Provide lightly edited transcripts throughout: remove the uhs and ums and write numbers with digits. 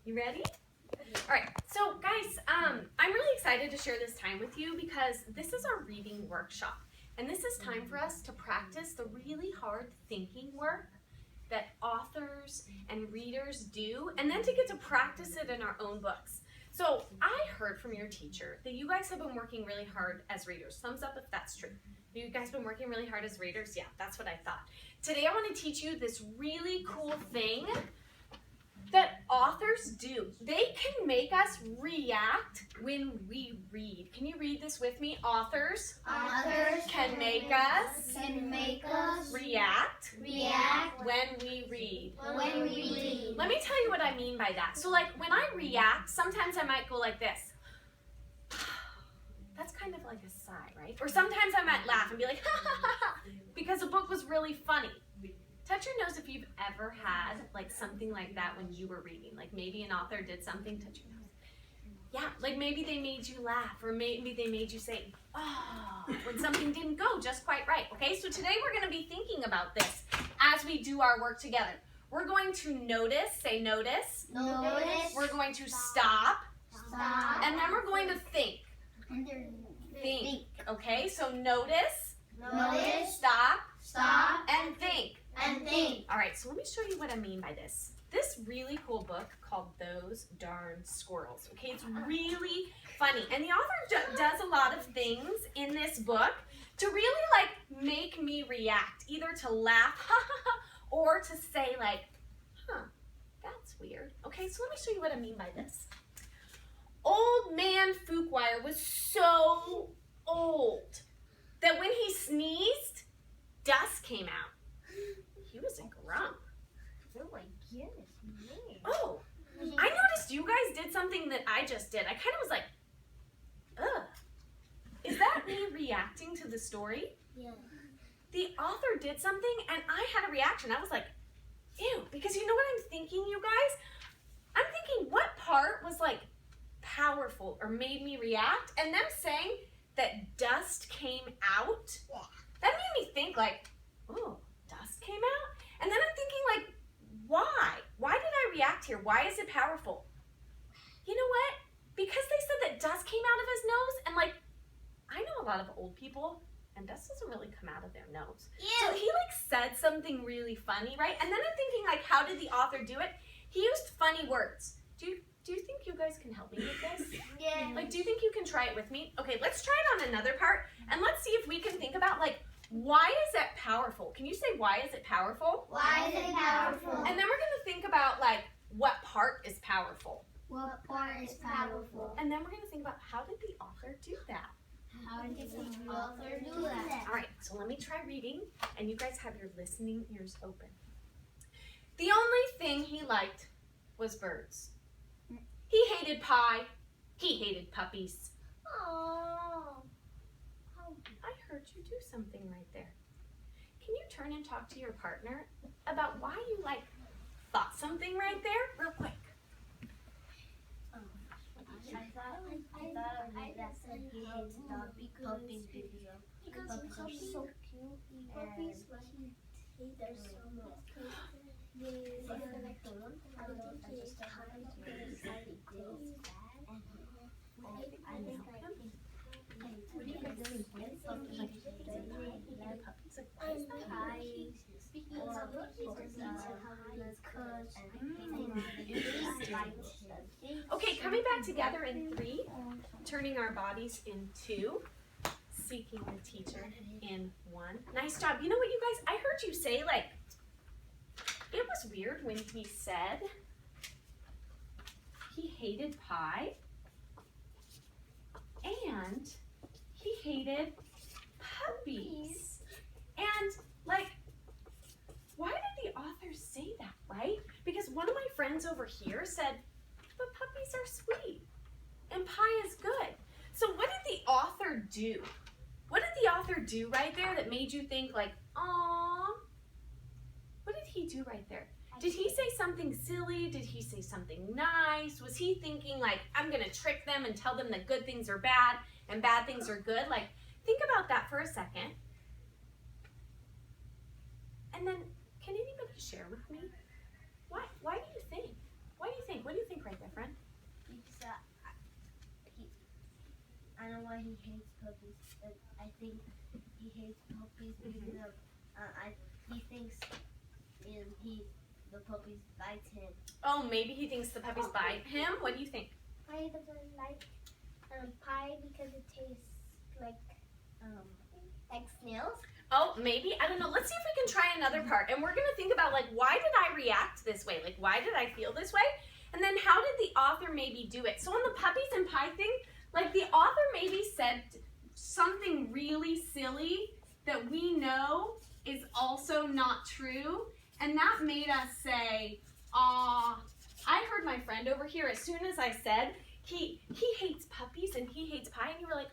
You ready? All right, so guys, I'm really excited to share this time with you because this is our reading workshop. And this is time for us to practice the really hard thinking work that authors and readers do, and then to get to practice it in our own books. So I heard from your teacher that you guys have been working really hard as readers. Thumbs up if that's true. You guys been working really hard as readers? Yeah, that's what I thought. Today I want to teach you this really cool thing that authors do. They can make us react when we read. Can you read this with me? Authors can make us react when we read. Let me tell you what I mean by that. So like when I react, sometimes I might go like this. That's kind of like a sigh, right? Or sometimes I might laugh and be like, ha ha ha ha, because the book was really funny. Touch your nose if you've ever had like something like that when you were reading. Like maybe an author did something, touch your nose. Yeah, like maybe they made you laugh or maybe they made you say, oh, when something didn't go just quite right. Okay, so today we're going to be thinking about this as we do our work together. We're going to notice, say notice. We're going to stop. And then we're going to think. Think. Okay, so notice. Stop. And think. All right, so let me show you what I mean by this. This really cool book called Those Darn Squirrels. Okay, it's really funny. And the author does a lot of things in this book to really like make me react, either to laugh or to say like, huh, that's weird. Okay, so let me show you what I mean by this. Old man Fuquire was so old that when he sneezed, dust came out. He was a grump. Oh my goodness, man. Oh, I noticed you guys did something that I just did. I kind of was like, ugh. Is that me reacting to the story? Yeah. The author did something and I had a reaction. I was like, ew, because you know what I'm thinking, you guys? I'm thinking what part was like powerful or made me react, and them saying that dust came out, that made me think like, oh, dust came out? And then I'm thinking like, why? Why did I react here? Why is it powerful? You know what? Because they said that dust came out of his nose, and like, I know a lot of old people, and dust doesn't really come out of their nose. So he like said something really funny, right? And then I'm thinking like, how did the author do it? He used funny words. Do you think you guys can help me with this? Yeah. Like, do you think you can try it with me? Okay, let's try it on another part, and let's see if we can think about like, why is that powerful? Can you say, why is it powerful? Why is it powerful? And then we're going to think about like, what part is powerful? What part is powerful? And then we're going to think about, how did the author do that? How did the author do that? All right, so let me try reading, and you guys have your listening ears open. The only thing he liked was birds. He hated pie. He hated puppies. Oh. I heard you do something right there. Can you turn and talk to your partner about why you like thought something right there real quick? I thought that he hates puppies because puppies are so cute. Puppies they're so much. Okay, coming back together in 3, turning our bodies in 2, seeking the teacher in 1. Nice job. You know what, you guys? I heard you say, like, it was weird when he said he hated pie and he hated puppies. And, like, why did the author say that, right? Because one of my friends over here said, but puppies are sweet and pie is good. So what did the author do? What did the author do right there that made you think like, aw? What did he do right there? Did he say something silly? Did he say something nice? Was he thinking like, I'm gonna trick them and tell them that good things are bad and bad things are good? Like, think about that for a second. And then, can anybody share with me? Why do you think? Why do you think? What do you think right there? he hates puppies. I think he hates puppies because of he thinks the puppies bite him. Oh, maybe he thinks the puppies bite him. What do you think? He doesn't like pie because it tastes like snails. Oh, maybe. I don't know. Let's see if we can try another part. And we're going to think about, like, why did I react this way? Like, why did I feel this way? And then how did the author maybe do it? So on the puppies and pie thing, like, the author maybe said something really silly that we know is also not true. And that made us say, I heard my friend over here as soon as I said he hates puppies and he hates pie. And you were like,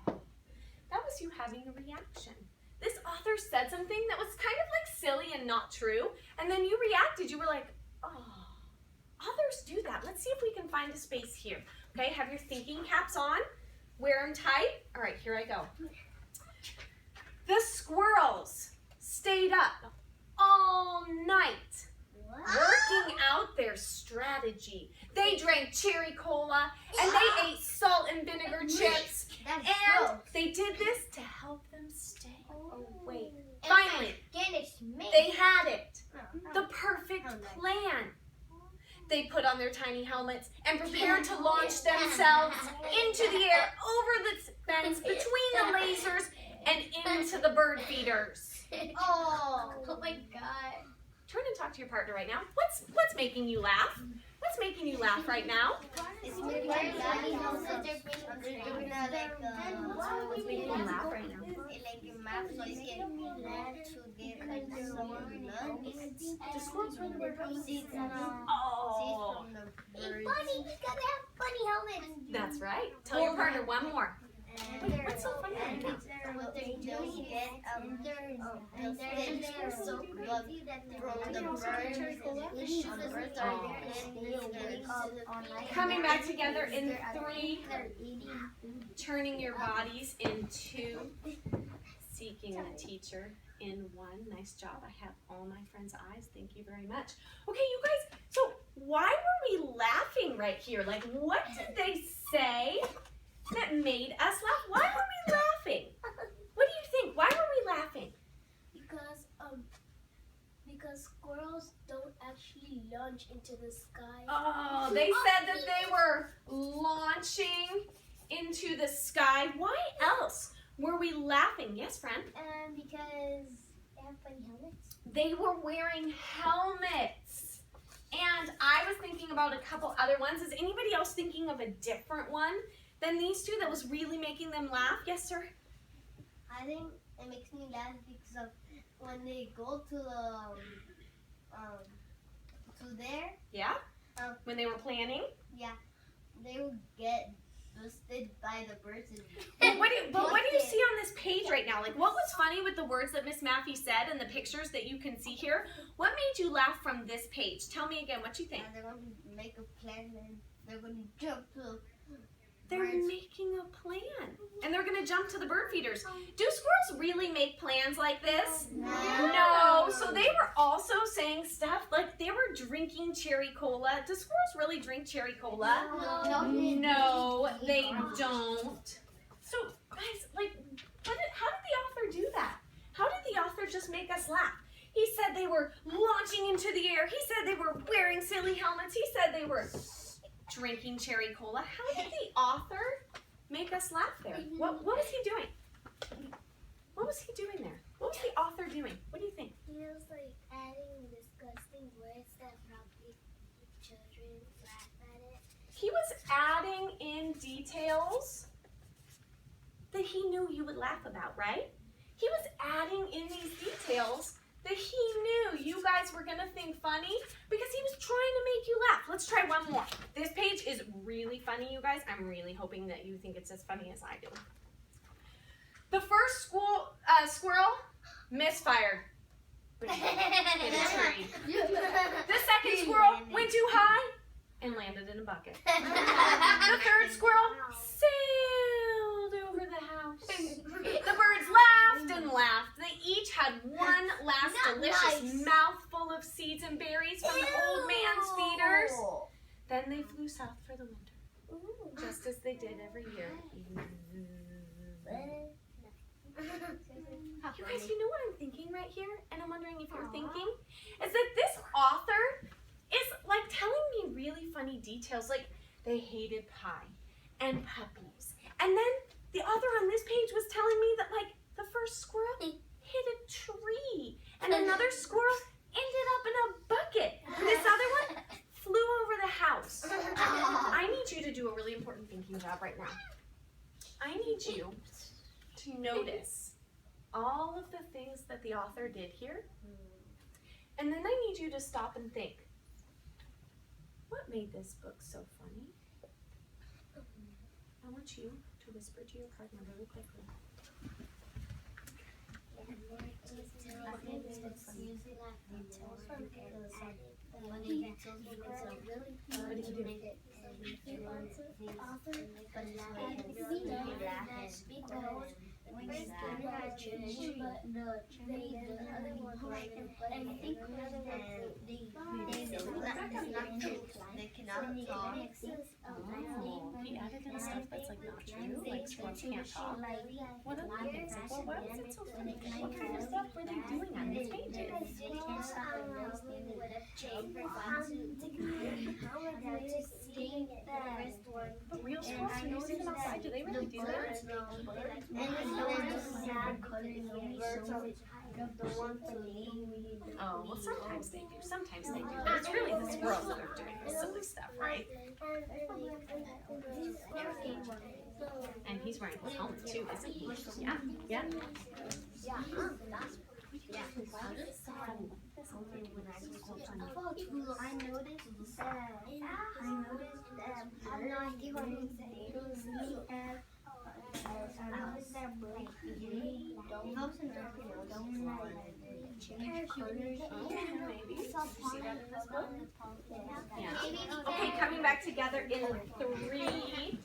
that was you having a reaction. This author said something that was kind of like silly and not true, and then you reacted. You were like, authors do that. Let's see if we can find a space here. Okay, have your thinking caps on. Wear them tight. All right, here I go. The squirrels stayed up all night working out their strategy. They drank cherry cola, and they ate salt and vinegar chips. And they did this to help them stay awake. Finally, they had it. The perfect plan. They put on their tiny helmets and prepared to launch themselves into the air, over the fence, between the lasers, and into the bird feeders. Oh my God. Turn and talk to your partner right now. What's making you laugh? What's making you laugh right now? It's making me laugh right now. What's making you laugh right now? The squirrels run away from seeds. Oh. Bunny, he's gotta have bunny helmets. That's right. Tell your partner one more. What's so funny right now? What they're doing is they're so crazy that Coming back together in 3, turning your bodies in 2, seeking a teacher in 1. Nice job. I have all my friends' eyes. Thank you very much. Okay, you guys, so why were we laughing right here? Like, what did they say that made us laugh? Why were we laughing? What do you think? Why were we laughing? Because squirrels don't actually launch into the sky. Oh, they said that they were launching into the sky. Why else were we laughing? Yes, friend? Because they have funny helmets. They were wearing helmets. And I was thinking about a couple other ones. Is anybody else thinking of a different one than these two that was really making them laugh? Yes, sir? I think it makes me laugh because of when they go to there. Yeah? When they were planning? Yeah. They will get busted by the birds. But what do you see on this page right now? Like, what was funny with the words that Miss Maffey said and the pictures that you can see here? What made you laugh from this page? Tell me again what you think. They're going to make a plan and they're going to jump to They're making a plan. And they're going to jump to the bird feeders. Do squirrels really make plans like this? No. So they were also saying stuff like they were drinking cherry cola. Do squirrels really drink cherry cola? No, they don't. So, guys, like, how did the author do that? How did the author just make us laugh? He said they were launching into the air. He said they were wearing silly helmets. He said they were drinking cherry cola. How did the author make us laugh there? What was he doing? What was he doing there? What was the author doing? What do you think? He was like adding disgusting words that probably children laugh at it. He was adding in details that he knew you would laugh about, right? He was adding in these details that he knew you guys were going to think funny because he was trying to make you laugh. Let's try one more. This page is really funny, you guys. I'm really hoping that you think it's as funny as I do. The first squirrel misfired in a tree. The second squirrel went too high and landed in a bucket. The third squirrel sailed over the house. The birds laughed and laughed. They each had one last delicious mouthful of seeds and berries from the old man's feeders. Then they flew south for the winter. just as they did every year. You guys, you know what I'm thinking right here? And I'm wondering if you're thinking, is that this author is like telling me really funny details, like they hated pie and puppies. And then the author on this page was telling me that like the first squirrel hit a tree and another squirrel ended up in a bucket. And this other one flew over the house. I need you to do a really important thinking job right now. I need you to notice all of the things that the author did here. And then I need you to stop and think, what made this book so funny? I want you to whisper to your partner really quickly. He added in stuff that's like not true, like squirrels can't talk. What other things? Like, well, why was it so funny? What kind of stuff were they doing on these pages? But real squirrels, when you see them outside, do they really do that? Oh, well, sometimes they do. Sometimes they do. But it's really the squirrels that are doing this silly stuff, right? And he's wearing his helmet too, isn't he? Yeah, yeah. I noticed Okay, coming back together in 3.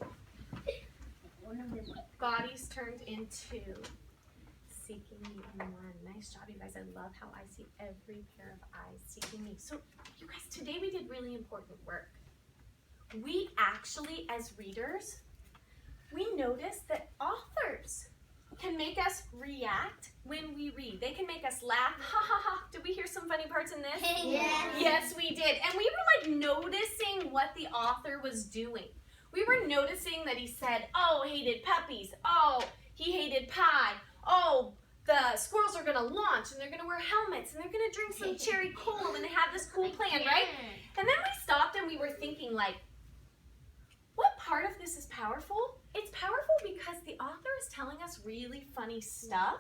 Bodies turned into seeking me in 1. Nice job, you guys. I love how I see every pair of eyes seeking me. So, you guys, today we did really important work. We actually, as readers, we noticed that authors can make us react when we read. They can make us laugh. Ha ha ha. Did we hear some funny parts in this? Yes. Yes, we did. And we were like noticing what the author was doing. We were noticing that he said, oh, hated puppies. Oh, he hated pie. Oh, the squirrels are going to launch and they're going to wear helmets and they're going to drink some cherry cola and have this cool plan, right? And then we stopped and we were thinking like, what part of this is powerful? It's powerful because the author is telling us really funny stuff.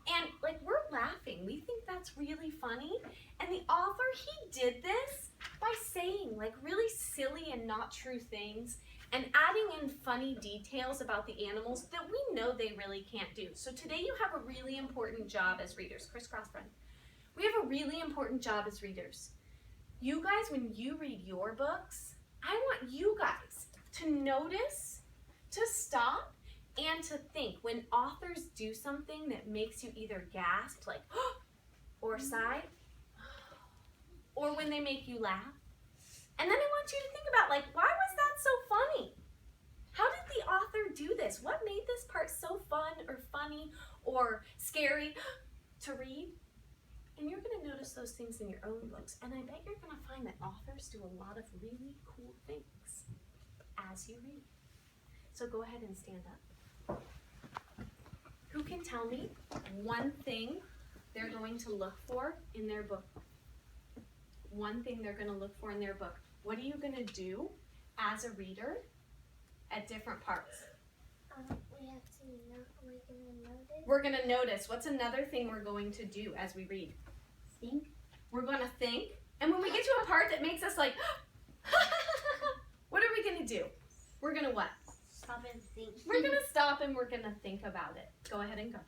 And like we're laughing. We think that's really funny. And the author, he did this by saying like really silly and not true things and adding in funny details about the animals that we know they really can't do. So today you have a really important job as readers. Crisscross friend. We have a really important job as readers. You guys, when you read your books, I want you guys to notice, to stop, and to think. When authors do something that makes you either gasp, like, or sigh, or when they make you laugh. And then I want you to think about, like, why was that so funny? How did the author do this? What made this part so fun or funny or scary to read? And you're going to notice those things in your own books. And I bet you're going to find that authors do a lot of really cool things as you read. So go ahead and stand up. Who can tell me one thing they're going to look for in their book? One thing they're going to look for in their book. What are you going to do as a reader at different parts? We're going to notice. What's another thing we're going to do as we read? Think. We're going to think. And when we get to a part that makes us like, what are we going to do? We're going to what? Stop and think. We're going to stop and we're going to think about it. Go ahead and go.